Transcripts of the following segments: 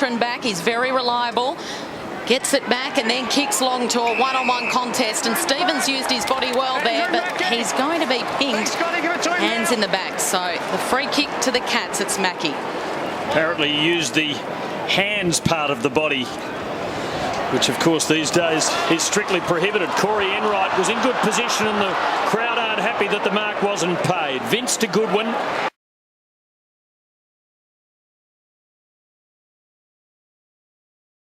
veteran back. He's very reliable. Gets it back and then kicks long to a one-on-one contest. And Stevens used his body well there, but he's going to be pinged. Hands in the back. So the free kick to the Cats. It's Mackie. Apparently he used the hands part of the body, which of course these days is strictly prohibited. Corey Enright was in good position and the crowd aren't happy that the mark wasn't paid. Vince to Goodwin.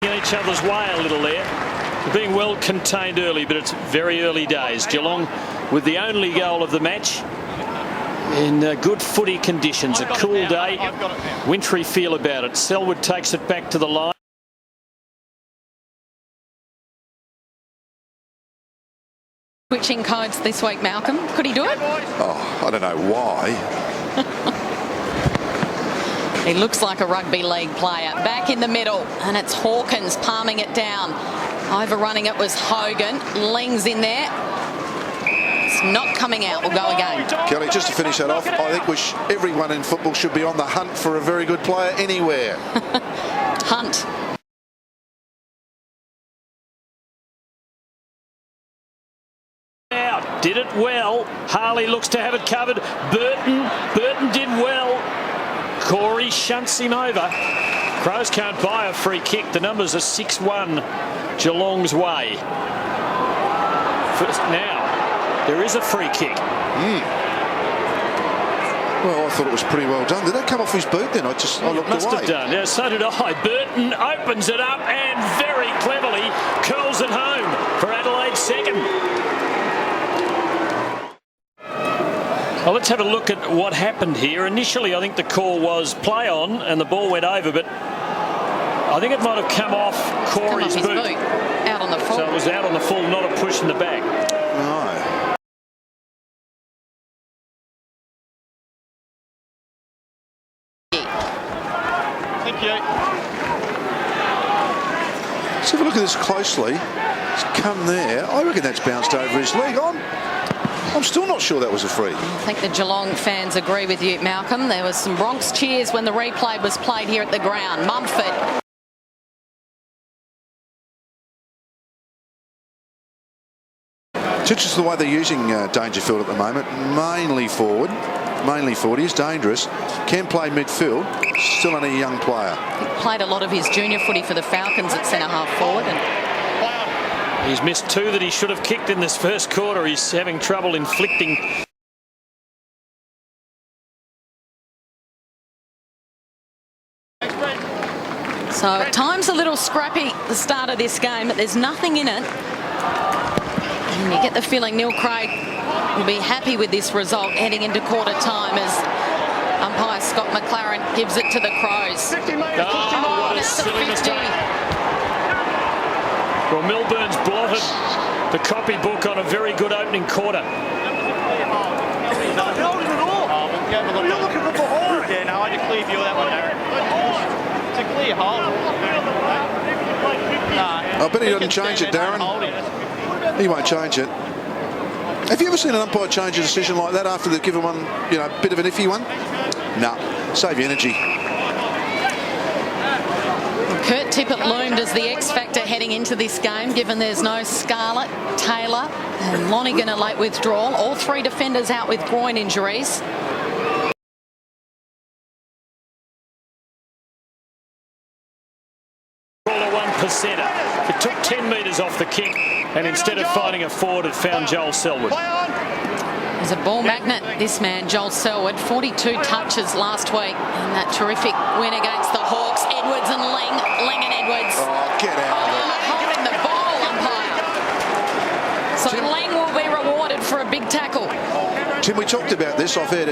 In each other's way a little there. They're being well contained early, but it's very early days. Geelong with the only goal of the match in good footy conditions. A cool day, wintry feel about it. Selwood takes it back to the line. Switching codes this week, Malcolm. Could he do it? Oh, I don't know why. He looks like a rugby league player. Back in the middle, and it's Hawkins palming it down. Overrunning it was Hogan. Ling's in there. It's not coming out. We'll go again. Kelly, just to finish that off, I think everyone in football should be on the hunt for a very good player anywhere. Hunt. Did it well. Harley looks to have it covered. Burton did well. Corey shunts him over. Crows can't buy a free kick. The numbers are 6-1 Geelong's way. First, now there is a free kick. Well, I thought it was pretty well done. Did that come off his boot then? I looked away. Must have done. Yeah, so did I. Burton opens it up and very cleverly curls it home for Adelaide's second. Well, let's have a look at what happened here. Initially, I think the call was play on and the ball went over, but I think it might have come off Corey's boot. Out on the full. So it was out on the full, not a push in the back. No. Thank you. Let's have a look at this closely. It's come there. I reckon that's bounced over his leg. I'm still not sure that was a free. I think the Geelong fans agree with you, Malcolm. There was some Bronx cheers when the replay was played here at the ground. Mumford. It's interesting the way they're using Dangerfield at the moment. Mainly forward. He is dangerous. Can play midfield. Still only a young player. He played a lot of his junior footy for the Falcons at centre half forward. He's missed two that he should have kicked in this first quarter. He's having trouble inflicting. So at times a little scrappy the start of this game, but there's nothing in it. And you get the feeling Neil Craig will be happy with this result heading into quarter time as umpire Scott McLaren gives it to the Crows. 50 metres, what a silly mistake. Well, Milburn's blotted the copybook on a very good opening quarter. You're looking for behind. Yeah, no, I had a clear view of that one, Darren. It's a clear hole. I bet he doesn't change it, Darren. He won't change it. Have you ever seen an umpire change a decision like that after they've given one, a bit of an iffy one? No. Save your energy. Kurt Tippett loomed as the X factor heading into this game, given there's no Scarlett, Taylor and Lonigan a late withdrawal. All three defenders out with groin injuries. A 1%er. It took 10 metres off the kick, and instead of finding a forward, it found Joel Selwood. He's a ball magnet, this man, Joel Selwood. 42 touches last week in that terrific win against the Hawks. Edwards and Ling and Edwards. Oh, get out of it. Holding the ball, umpire. So Ling will be rewarded for a big tackle. Tim, we talked about this off air.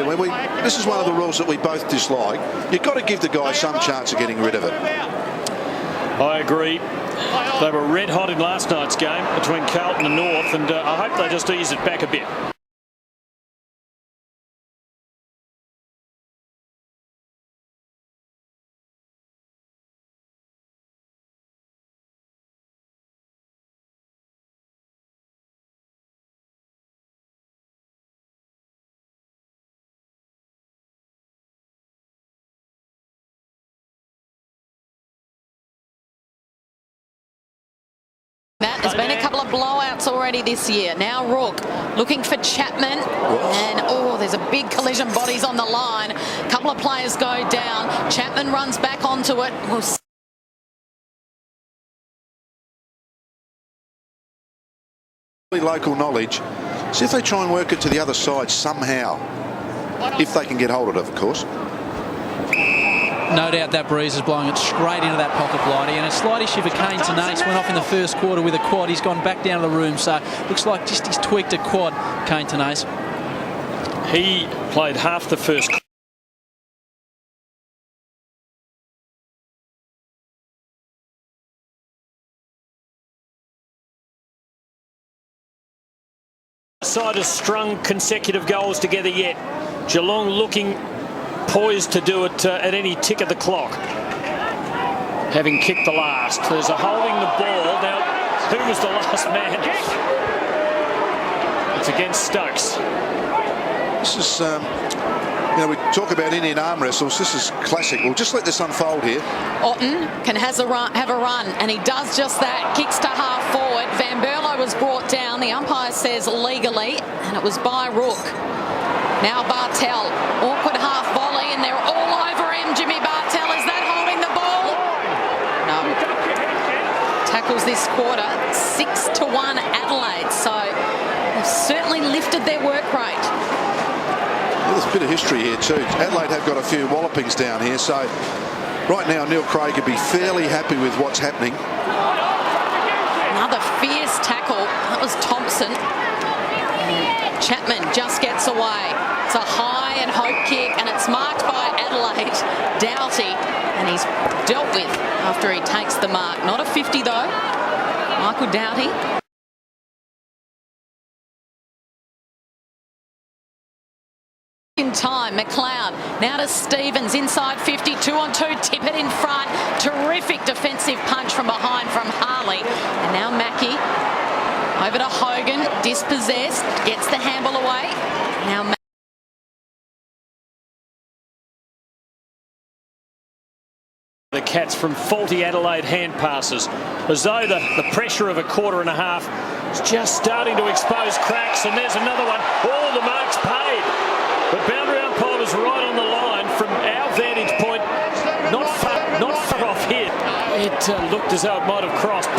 This is one of the rules that we both dislike. You've got to give the guy some chance of getting rid of it. I agree. They were red hot in last night's game between Carlton and North, and I hope they just ease it back a bit. There's been a couple of blowouts already this year. Now Rook looking for Chapman. And, oh, there's a big collision. Bodies on the line. A couple of players go down. Chapman runs back onto it. We'll see. Local knowledge. See if they try and work it to the other side somehow. If they can get hold of it, of course. No doubt that breeze is blowing it straight into that pocket, Blighty. And a slight issue for Kane Tenace. Went off in the first quarter with a quad. He's gone back down to the room. So looks like just he's tweaked a quad, Kane Tenace. He played half the first. Side has strung consecutive goals together yet. Geelong looking poised to do it at any tick of the clock. Having kicked the last. There's a holding the ball. Now, who was the last man? It's against Stokes. This is, you know, we talk about Indian arm wrestles. This is classic. We'll just let this unfold here. Otten can have a run, and he does just that. Kicks to half forward. Van Berlo was brought down. The umpire says legally, and it was by Rook. Now Bartel, awkward half volley, and they're all over him. Jimmy Bartel, is that holding the ball? No. Tackles this quarter, 6-1 Adelaide. So they've certainly lifted their work rate. There's a bit of history here too. Adelaide have got a few wallopings down here, so right now Neil Craig could be fairly happy with what's happening. Another fierce tackle. That was Thompson. And Chapman just gets away. It's a high and hope kick, and it's marked by Adelaide. Doughty, and he's dealt with after he takes the mark. Not a 50 though. Michael Doughty. In time, McLeod now to Stevens inside 50, 2-on-2, tip it in front. Terrific defensive punch from behind from Harley. And now Mackie over to Hogan, dispossessed, gets the handball away. Now the Cats from faulty Adelaide hand passes, as though the pressure of a quarter and a half is just starting to expose cracks. And there's another one. All the marks paid. But boundary umpire was right on the line from our vantage point, not far off here. It looked as though it might have crossed.